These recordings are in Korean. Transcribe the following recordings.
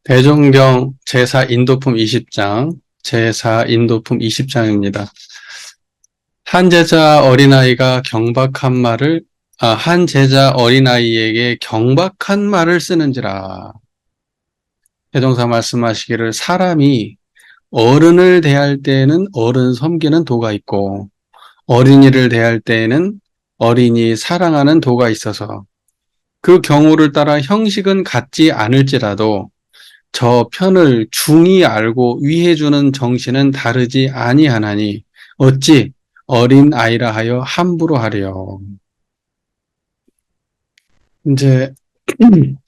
대종경 제사 인도품 20장, 제사 인도품 20장입니다. 한 제자 어린아이가 한 제자 어린아이에게 경박한 말을 쓰는지라. 대종사 말씀하시기를 사람이 어른을 대할 때에는 어른 섬기는 도가 있고, 어린이를 대할 때에는 어린이 사랑하는 도가 있어서 그 경우를 따라 형식은 같지 않을지라도 저 편을 중히 알고 위해주는 정신은 다르지 아니하나니 어찌 어린 아이라 하여 함부로 하려. 이제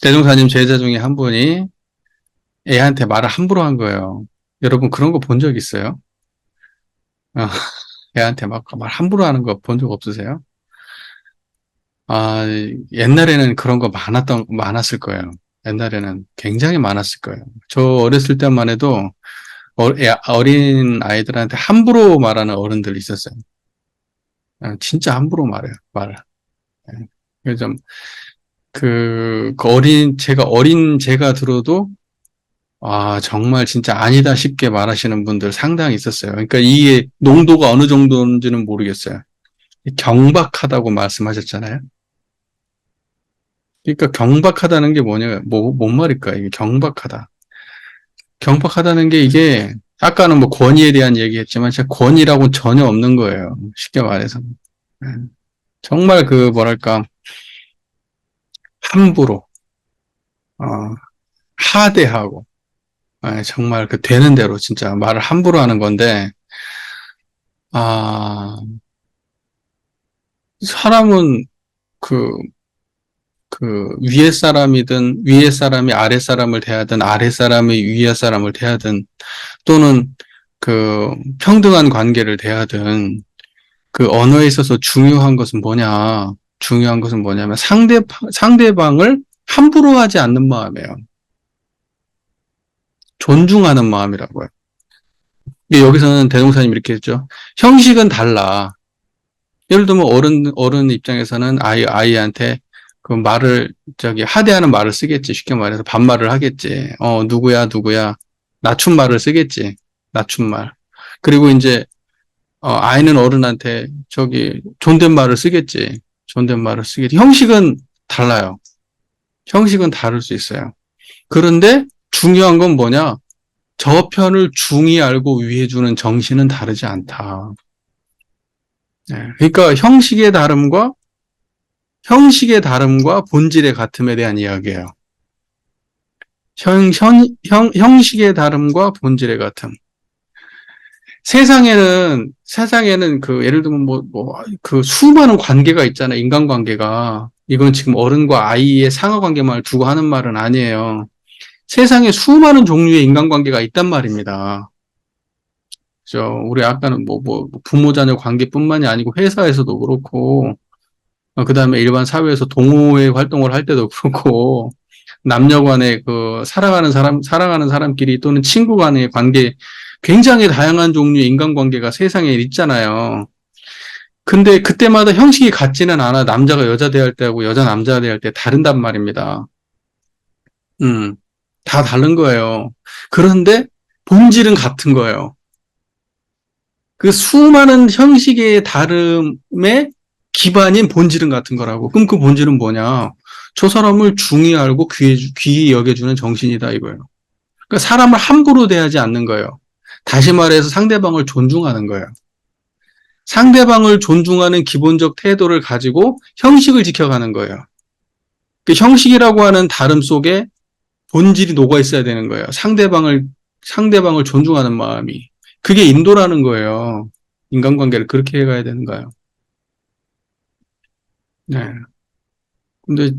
대종사님 제자 중에 한 분이 애한테 말을 함부로 한 거예요. 여러분 그런 거 본 적 있어요? 어, 애한테 막 말 함부로 하는 거 본 적 없으세요? 아, 옛날에는 그런 거 많았을 거예요. 옛날에는 굉장히 많았을 거예요. 저 어렸을 때만 해도 어린 아이들한테 함부로 말하는 어른들이 있었어요. 진짜 함부로 말해요, 말을. 예. 그래서 좀, 어린 제가 들어도, 아, 정말 진짜 아니다 싶게 말하시는 분들 상당히 있었어요. 그러니까 이게 농도가 어느 정도인지는 모르겠어요. 경박하다고 말씀하셨잖아요. 그러니까 경박하다는 게 뭔 말일까? 이게 경박하다. 경박하다는 게 이게, 아까는 뭐 권위에 대한 얘기했지만, 진짜 권위라고 전혀 없는 거예요. 쉽게 말해서. 예. 정말 뭐랄까, 함부로, 어, 하대하고, 정말 되는 대로 진짜 말을 함부로 하는 건데, 아, 사람은 그, 위에 사람이든, 위에 사람이 아래 사람을 대하든, 아래 사람이 위에 사람을 대하든, 또는 평등한 관계를 대하든, 언어에 있어서 중요한 것은 뭐냐면 상대방을 함부로 하지 않는 마음이에요. 존중하는 마음이라고요. 여기서는 대동사님 이렇게 했죠. 형식은 달라. 예를 들면 어른 입장에서는 아이한테 하대하는 말을 쓰겠지. 쉽게 말해서 반말을 하겠지. 누구야. 낮춤말을 쓰겠지. 낮춤말. 그리고 이제, 아이는 어른한테 존댓말을 쓰겠지. 존댓말을 쓰겠지. 형식은 달라요. 형식은 다를 수 있어요. 그런데 중요한 건 뭐냐? 저 편을 중히 알고 위해주는 정신은 다르지 않다. 네. 그러니까 형식의 다름과 본질의 같음에 대한 이야기예요. 형식의 다름과 본질의 같음. 세상에는 예를 들면 수많은 관계가 있잖아요. 인간관계가. 이건 지금 어른과 아이의 상하관계만 두고 하는 말은 아니에요. 세상에 수많은 종류의 인간관계가 있단 말입니다. 우리 아까는 부모 자녀 관계뿐만이 아니고 회사에서도 그렇고, 그 다음에 일반 사회에서 동호회 활동을 할 때도 그렇고, 남녀 간의 사랑하는 사람끼리 또는 친구 간의 관계, 굉장히 다양한 종류의 인간관계가 세상에 있잖아요. 근데 그때마다 형식이 같지는 않아. 남자가 여자 대할 때하고 여자 남자 대할 때 다른단 말입니다. 다 다른 거예요. 그런데 본질은 같은 거예요. 그 수많은 형식의 다름의 기반인 본질은 같은 거라고. 그럼 그 본질은 뭐냐? 저 사람을 중히 알고 귀히 여겨주는 정신이다 이거예요. 그러니까 사람을 함부로 대하지 않는 거예요. 다시 말해서 상대방을 존중하는 거예요. 상대방을 존중하는 기본적 태도를 가지고 형식을 지켜가는 거예요. 그 형식이라고 하는 다름 속에 본질이 녹아 있어야 되는 거예요. 상대방을 존중하는 마음이. 그게 인도라는 거예요. 인간관계를 그렇게 해가야 되는 거예요. 네. 근데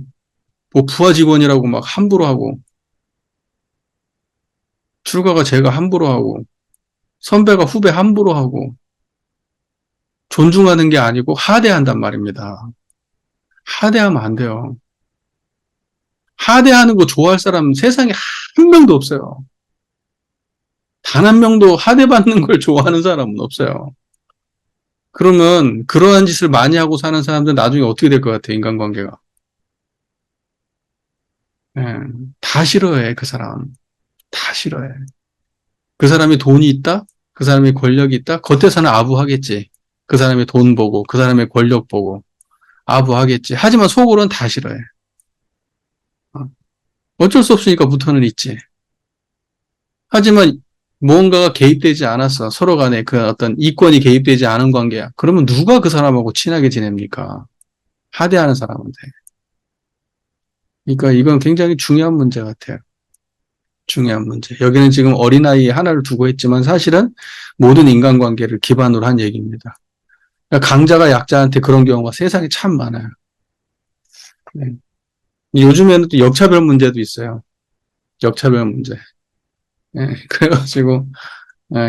부하 직원이라고 막 함부로 하고, 출가가 제가 함부로 하고, 선배가 후배 함부로 하고, 존중하는 게 아니고 하대한단 말입니다. 하대하면 안 돼요. 하대하는 거 좋아할 사람 세상에 한 명도 없어요. 단 한 명도 하대받는 걸 좋아하는 사람은 없어요. 그러면 그러한 짓을 많이 하고 사는 사람들 나중에 어떻게 될 것 같아요, 인간관계가. 예, 다 싫어해, 그 사람. 다 싫어해. 그 사람이 돈이 있다? 그 사람이 권력이 있다? 겉에서는 아부하겠지. 그 사람의 돈 보고, 그 사람의 권력 보고, 아부하겠지. 하지만 속으로는 다 싫어해. 어. 어쩔 수 없으니까 붙어는 있지. 하지만 무언가가 개입되지 않았어. 서로 간에 그 어떤 이권이 개입되지 않은 관계야. 그러면 누가 그 사람하고 친하게 지냅니까? 하대하는 사람한테. 그러니까 이건 굉장히 중요한 문제 같아요. 중요한 문제. 여기는 지금 어린아이 하나를 두고 했지만 사실은 모든 인간관계를 기반으로 한 얘기입니다. 그러니까 강자가 약자한테 그런 경우가 세상에 참 많아요. 네. 요즘에는 또 역차별 문제도 있어요. 역차별 문제. 네. 그래가지고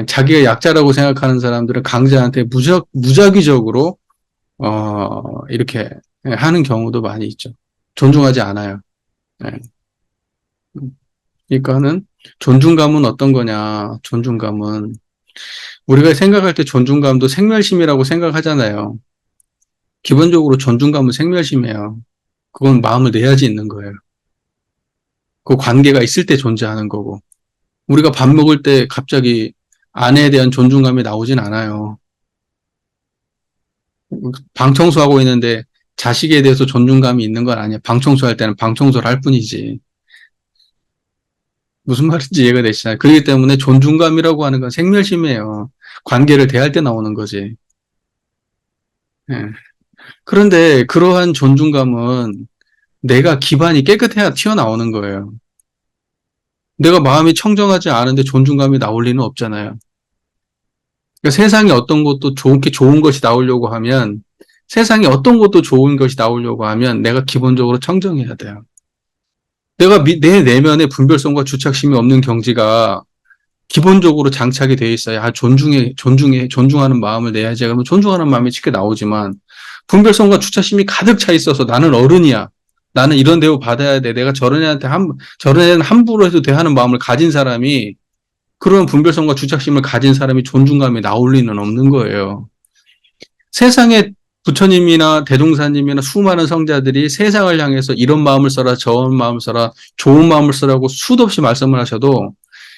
자기가 약자라고 생각하는 사람들은 강자한테 무작위적으로 이렇게 하는 경우도 많이 있죠. 존중하지 않아요. 네. 그러니까는 존중감은 어떤 거냐? 존중감은 우리가 생각할 때 존중감도 생멸심이라고 생각하잖아요. 기본적으로 존중감은 생멸심이에요. 그건 마음을 내야지 있는 거예요. 그 관계가 있을 때 존재하는 거고. 우리가 밥 먹을 때 갑자기 아내에 대한 존중감이 나오진 않아요. 방 청소하고 있는데 자식에 대해서 존중감이 있는 건 아니야. 방 청소할 때는 방 청소를 할 뿐이지. 무슨 말인지 이해가 되시나요? 그렇기 때문에 존중감이라고 하는 건 생멸심이에요. 관계를 대할 때 나오는 거지. 예. 그런데 그러한 존중감은 내가 기반이 깨끗해야 튀어나오는 거예요. 내가 마음이 청정하지 않은데 존중감이 나올 리는 없잖아요. 그러니까 세상에 어떤 것도 좋은 것이 나오려고 하면 세상에 어떤 것도 좋은 것이 나오려고 하면 내가 기본적으로 청정해야 돼요. 내 내면에 분별성과 주착심이 없는 경지가 기본적으로 장착이 돼 있어야 존중하는 마음을 내야지. 그러면 존중하는 마음이 쉽게 나오지만 분별성과 주착심이 가득 차 있어서 나는 어른이야. 나는 이런 대우 받아야 돼. 내가 저런 애는 함부로 해도 돼 하는 마음을 가진 사람이 그런 분별성과 주착심을 가진 사람이 존중감이 나올 리는 없는 거예요. 세상에 부처님이나 대종사님이나 수많은 성자들이 세상을 향해서 이런 마음을 써라, 저런 마음을 써라, 좋은 마음을 써라고 수도 없이 말씀을 하셔도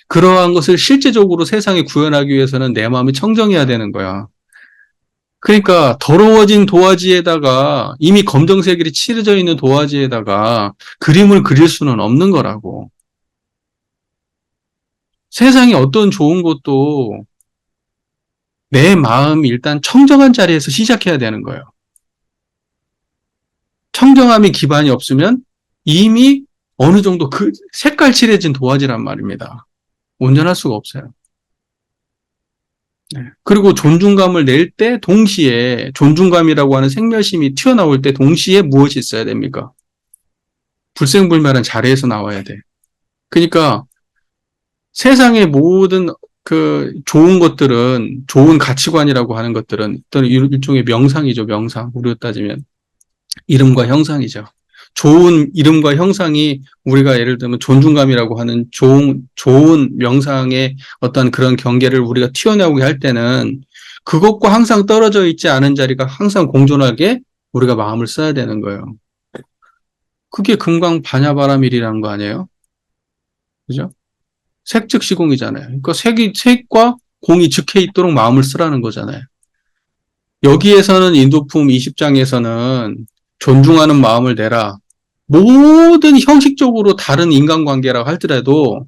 그러한 것을 실제적으로 세상에 구현하기 위해서는 내 마음이 청정해야 되는 거야. 그러니까 더러워진 도화지에다가 이미 검정색이 칠해져 있는 도화지에다가 그림을 그릴 수는 없는 거라고. 세상에 어떤 좋은 것도 내 마음이 일단 청정한 자리에서 시작해야 되는 거예요. 청정함이 기반이 없으면 이미 어느 정도 그 색깔 칠해진 도화지란 말입니다. 온전할 수가 없어요. 네. 그리고 존중감을 낼 때 동시에 존중감이라고 하는 생멸심이 튀어나올 때 동시에 무엇이 있어야 됩니까? 불생불멸한 자리에서 나와야 돼. 그러니까 세상의 모든 그 좋은 것들은 좋은 가치관이라고 하는 것들은 어떤 일종의 명상이죠. 명상. 우리로 따지면 이름과 형상이죠. 좋은 이름과 형상이 우리가 예를 들면 존중감이라고 하는 좋은 명상의 어떤 그런 경계를 우리가 튀어나오게 할 때는 그것과 항상 떨어져 있지 않은 자리가 항상 공존하게 우리가 마음을 써야 되는 거예요. 그게 금강 반야바라밀이라는 거 아니에요? 그죠? 색즉시공이잖아요. 그러니까 색과 공이 즉해 있도록 마음을 쓰라는 거잖아요. 여기에서는 인도품 20장에서는 존중하는 마음을 내라. 모든 형식적으로 다른 인간관계라고 할지라도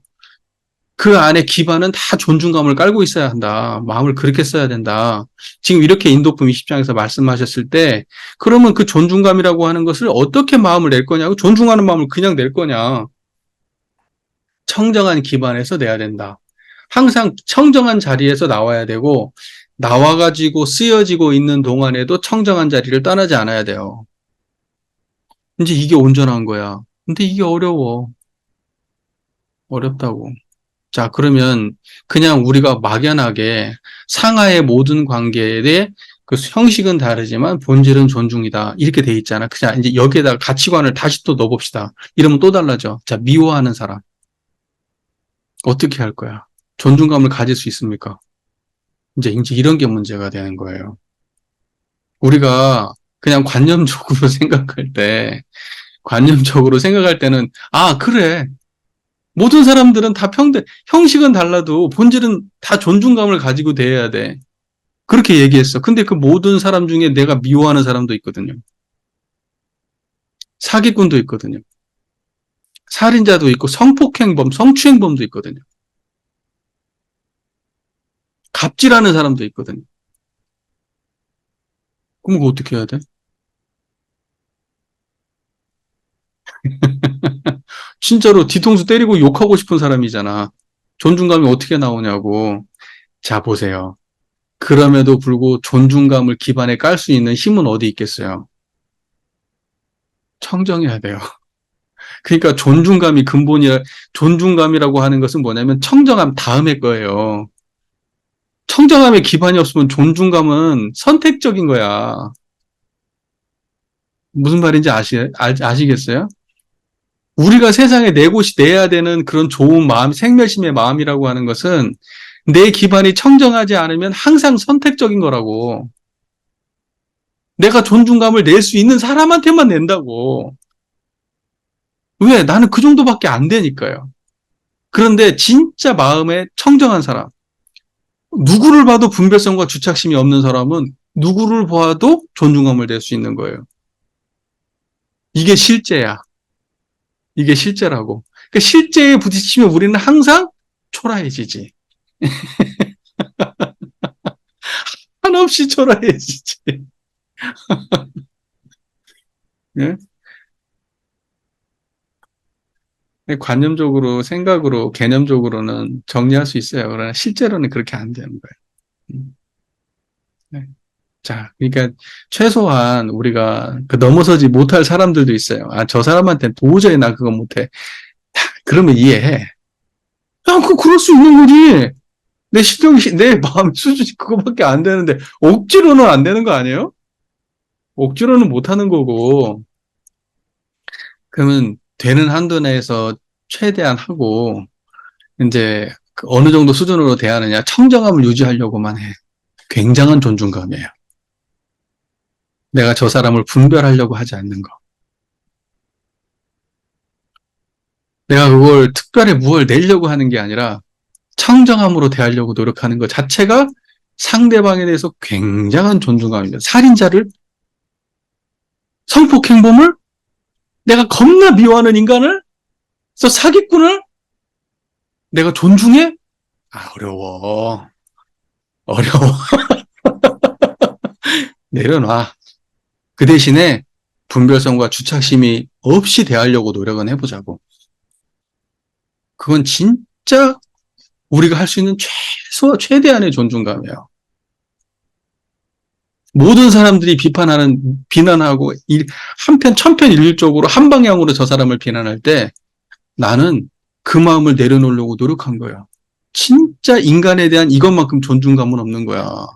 그 안에 기반은 다 존중감을 깔고 있어야 한다. 마음을 그렇게 써야 된다. 지금 이렇게 인도품 20장에서 말씀하셨을 때 그러면 그 존중감이라고 하는 것을 어떻게 마음을 낼 거냐고 존중하는 마음을 그냥 낼 거냐. 청정한 기반에서 내야 된다. 항상 청정한 자리에서 나와야 되고 나와가지고 쓰여지고 있는 동안에도 청정한 자리를 떠나지 않아야 돼요. 이제 이게 온전한 거야. 근데 이게 어려워. 어렵다고. 자, 그러면 그냥 우리가 막연하게 상하의 모든 관계에 대해 그 형식은 다르지만 본질은 존중이다. 이렇게 돼 있잖아. 그냥 이제 여기에다가 가치관을 다시 또 넣어봅시다. 이러면 또 달라져. 자, 미워하는 사람. 어떻게 할 거야? 존중감을 가질 수 있습니까? 이제 이런 게 문제가 되는 거예요. 우리가 그냥 관념적으로 생각할 때는, 아, 그래. 모든 사람들은 다 평등, 형식은 달라도 본질은 다 존중감을 가지고 대해야 돼. 그렇게 얘기했어. 근데 그 모든 사람 중에 내가 미워하는 사람도 있거든요. 사기꾼도 있거든요. 살인자도 있고 성폭행범, 성추행범도 있거든요. 갑질하는 사람도 있거든요. 그럼 그거 어떻게 해야 돼? 진짜로 뒤통수 때리고 욕하고 싶은 사람이잖아. 존중감이 어떻게 나오냐고. 자, 보세요. 그럼에도 불구하고 존중감을 기반에 깔 수 있는 힘은 어디 있겠어요? 청정해야 돼요. 그러니까 존중감이 근본이라, 존중감이라고 하는 것은 뭐냐면 청정함 다음에 거예요. 청정함에 기반이 없으면 존중감은 선택적인 거야. 무슨 말인지 아시겠어요? 우리가 세상에 내야 되는 그런 좋은 마음, 생멸심의 마음이라고 하는 것은 내 기반이 청정하지 않으면 항상 선택적인 거라고. 내가 존중감을 낼 수 있는 사람한테만 낸다고. 왜? 나는 그 정도밖에 안 되니까요. 그런데 진짜 마음에 청정한 사람, 누구를 봐도 분별성과 주착심이 없는 사람은 누구를 봐도 존중감을 낼 수 있는 거예요. 이게 실제야. 이게 실제라고. 그러니까 실제에 부딪히면 우리는 항상 초라해지지. 한없이 초라해지지. 예? 관념적으로, 생각으로, 개념적으로는 정리할 수 있어요. 그러나 실제로는 그렇게 안 되는 거예요. 네. 자, 그러니까 최소한 우리가 그 넘어서지 못할 사람들도 있어요. 아, 저 사람한테 도저히 나 그거 못해. 그러면 이해해. 야, 그럴 수 있는 거지. 내 실력이, 내 마음 수준이 그거밖에 안 되는데, 억지로는 안 되는 거 아니에요? 억지로는 못 하는 거고, 그러면 되는 한도 내에서 최대한 하고, 이제 그 어느 정도 수준으로 대하느냐, 청정함을 유지하려고만 해. 굉장한 존중감이에요. 내가 저 사람을 분별하려고 하지 않는 거. 내가 그걸 특별히 무엇을 내려고 하는 게 아니라 청정함으로 대하려고 노력하는 것 자체가 상대방에 대해서 굉장한 존중감입니다. 살인자를, 성폭행범을, 내가 겁나 미워하는 인간을, 또 사기꾼을 내가 존중해? 아, 어려워. 어려워. 내려놔. 그 대신에 분별성과 주착심이 없이 대하려고 노력은 해보자고. 그건 진짜 우리가 할 수 있는 최대한의 존중감이에요. 모든 사람들이 비난하고, 천편일률적으로 한 방향으로 저 사람을 비난할 때 나는 그 마음을 내려놓으려고 노력한 거야. 진짜 인간에 대한 이것만큼 존중감은 없는 거야.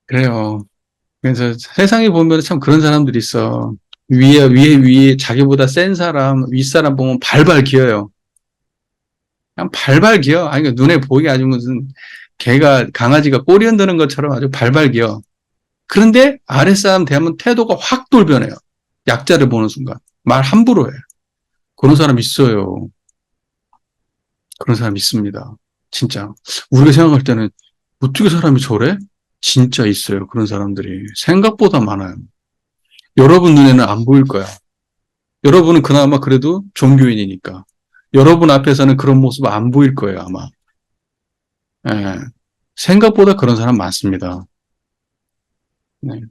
그래요. 그래서 세상에 보면 참 그런 사람들이 있어. 위에 자기보다 센 사람, 윗사람 보면 발발 기어요. 그냥 발발 기어. 아니, 눈에 보이게 아주 무슨 강아지가 꼬리 흔드는 것처럼 아주 발발 기어. 그런데 아랫사람 대하면 태도가 확 돌변해요. 약자를 보는 순간. 말 함부로 해. 그런 사람 있어요. 그런 사람 있습니다. 진짜. 우리가 생각할 때는 어떻게 사람이 저래? 진짜 있어요. 그런 사람들이. 생각보다 많아요. 여러분 눈에는 안 보일 거야. 여러분은 그나마 그래도 종교인이니까. 여러분 앞에서는 그런 모습 안 보일 거예요, 아마. 예. 생각보다 그런 사람 많습니다. 네.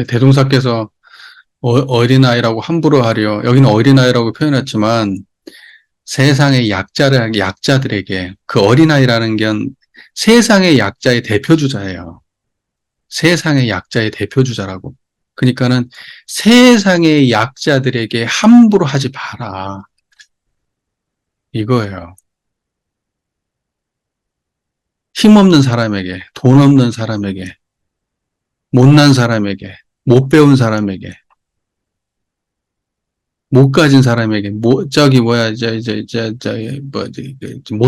대동사께서 어린아이라고 함부로 하려, 여기는 어린아이라고 표현했지만, 세상의 약자들에게, 그 어린아이라는 게 세상의 약자의 대표주자예요. 세상의 약자의 대표주자라고. 그러니까는 세상의 약자들에게 함부로 하지 마라. 이거예요. 힘없는 사람에게, 돈 없는 사람에게, 못난 사람에게, 못 배운 사람에게, 못 가진 사람에게, 못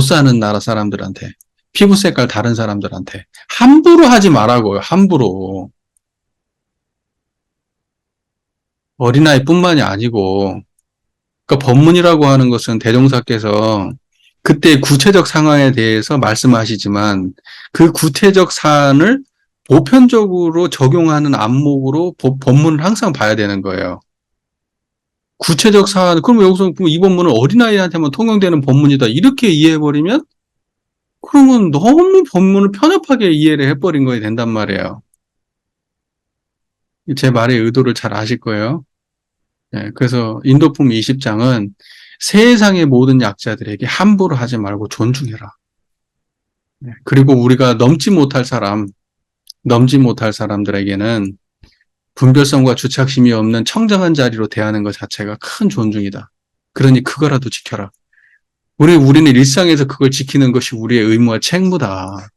사는 나라 사람들한테, 피부 색깔 다른 사람들한테. 함부로 하지 말라고요, 함부로. 어린아이뿐만이 아니고, 그러니까 법문이라고 하는 것은 대종사께서 그때 구체적 상황에 대해서 말씀하시지만 그 구체적 사안을 보편적으로 적용하는 안목으로 법문을 항상 봐야 되는 거예요. 구체적 사안, 그럼 여기서 이 법문은 어린아이한테만 통용되는 법문이다. 이렇게 이해해버리면 그러면 너무 법문을 편협하게 이해를 해버린 거에 된단 말이에요. 제 말의 의도를 잘 아실 거예요. 네, 그래서 인도품 20장은 세상의 모든 약자들에게 함부로 하지 말고 존중해라. 네, 그리고 우리가 넘지 못할 사람들에게는 분별성과 주착심이 없는 청정한 자리로 대하는 것 자체가 큰 존중이다. 그러니 그거라도 지켜라. 우리는 일상에서 그걸 지키는 것이 우리의 의무와 책무다.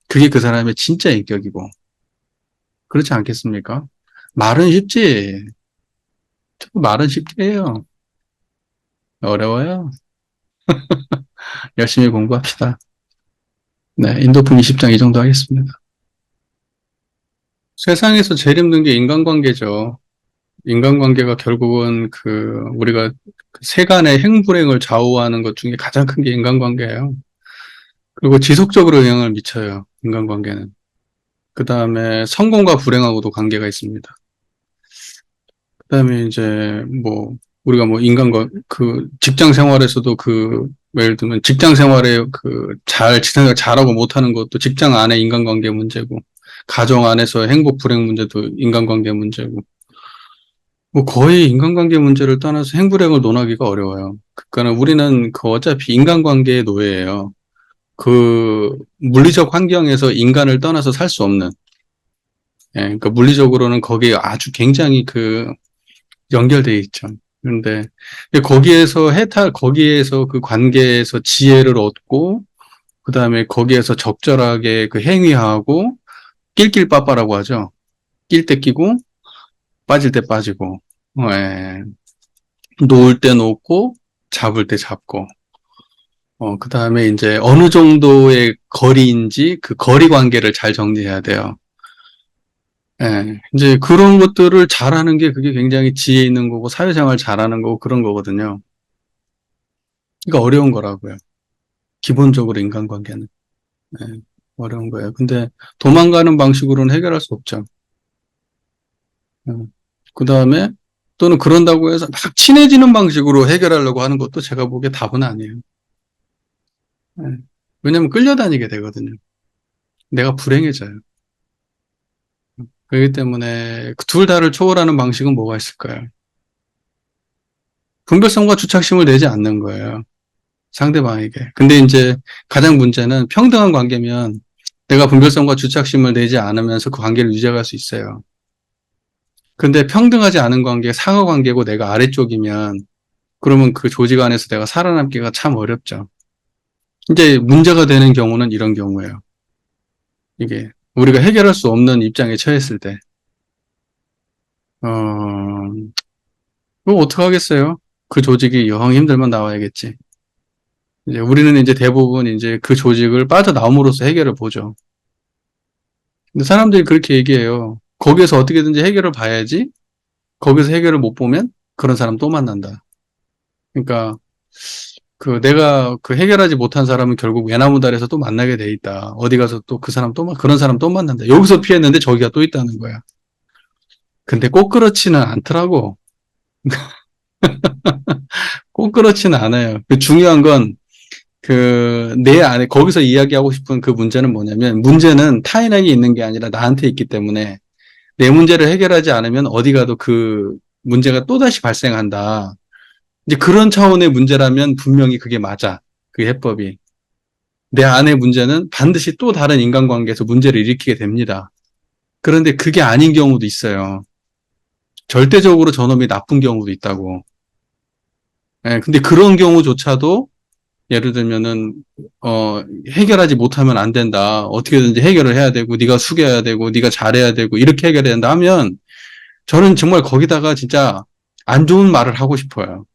그게 그 사람의 진짜 인격이고. 그렇지 않겠습니까? 말은 쉽지. 말은 쉽게 해요. 어려워요. 열심히 공부합시다. 네, 인도품 20장 이 정도 하겠습니다. 세상에서 제일 힘든 게 인간관계죠. 인간관계가 결국은 우리가 세간의 행불행을 좌우하는 것 중에 가장 큰 게 인간관계예요. 그리고 지속적으로 영향을 미쳐요, 인간관계는. 그 다음에 성공과 불행하고도 관계가 있습니다. 그 다음에 이제 우리가 직장 생활에서도 예를 들면 직장 생활에 잘하고 못하는 것도 직장 안에 인간관계 문제고, 가정 안에서 행복, 불행 문제도 인간관계 문제고, 거의 인간관계 문제를 떠나서 행불행을 논하기가 어려워요. 그러니까 우리는 어차피 인간관계의 노예예요. 물리적 환경에서 인간을 떠나서 살 수 없는, 예, 그러니까 물리적으로는 거기에 아주 굉장히 연결되어 있죠. 그런데 거기에서 그 관계에서 지혜를 얻고, 그 다음에 거기에서 적절하게 행위하고, 낄낄빠빠라고 하죠. 낄 때 끼고, 빠질 때 빠지고, 예. 놓을 때 놓고, 잡을 때 잡고, 그 다음에 이제 어느 정도의 거리인지 그 거리 관계를 잘 정리해야 돼요. 예, 이제 그런 것들을 잘하는 게 그게 굉장히 지혜 있는 거고 사회생활 잘하는 거고 그런 거거든요. 그러니까 어려운 거라고요. 기본적으로 인간관계는. 예, 어려운 거예요. 근데 도망가는 방식으로는 해결할 수 없죠. 그 다음에 또는 그런다고 해서 막 친해지는 방식으로 해결하려고 하는 것도 제가 보기에 답은 아니에요. 예, 왜냐면 끌려다니게 되거든요. 내가 불행해져요. 그렇기 때문에 그 둘 다를 초월하는 방식은 뭐가 있을까요? 분별성과 주착심을 내지 않는 거예요. 상대방에게. 근데 이제 가장 문제는 평등한 관계면 내가 분별성과 주착심을 내지 않으면서 그 관계를 유지할 수 있어요. 근데 평등하지 않은 관계, 상하 관계고 내가 아래쪽이면 그러면 그 조직 안에서 내가 살아남기가 참 어렵죠. 이제 문제가 되는 경우는 이런 경우예요. 이게 우리가 해결할 수 없는 입장에 처했을 때, 그거 어떡하겠어요? 그 조직이 영 힘들면 나와야겠지. 이제 우리는 이제 대부분 이제 그 조직을 빠져나옴으로써 해결을 보죠. 근데 사람들이 그렇게 얘기해요. 거기에서 어떻게든지 해결을 봐야지. 거기서 해결을 못 보면 그런 사람 또 만난다. 그러니까 내가 해결하지 못한 사람은 결국 외나무다리에서 또 만나게 돼 있다. 어디 가서 또 그런 사람 또 만난다. 여기서 피했는데 저기가 또 있다는 거야. 근데 꼭 그렇지는 않더라고. 꼭 그렇지는 않아요. 중요한 건 내 안에, 거기서 이야기하고 싶은 그 문제는 뭐냐면, 문제는 타인에게 있는 게 아니라 나한테 있기 때문에, 내 문제를 해결하지 않으면 어디 가도 그 문제가 또다시 발생한다. 이제 그런 차원의 문제라면 분명히 그게 맞아. 그 해법이. 내 안의 문제는 반드시 또 다른 인간관계에서 문제를 일으키게 됩니다. 그런데 그게 아닌 경우도 있어요. 절대적으로 저놈이 나쁜 경우도 있다고. 예, 근데 그런 경우조차도 예를 들면은 해결하지 못하면 안 된다. 어떻게든지 해결을 해야 되고 네가 숙여야 되고 네가 잘해야 되고 이렇게 해결해야 된다 하면 저는 정말 거기다가 진짜 안 좋은 말을 하고 싶어요.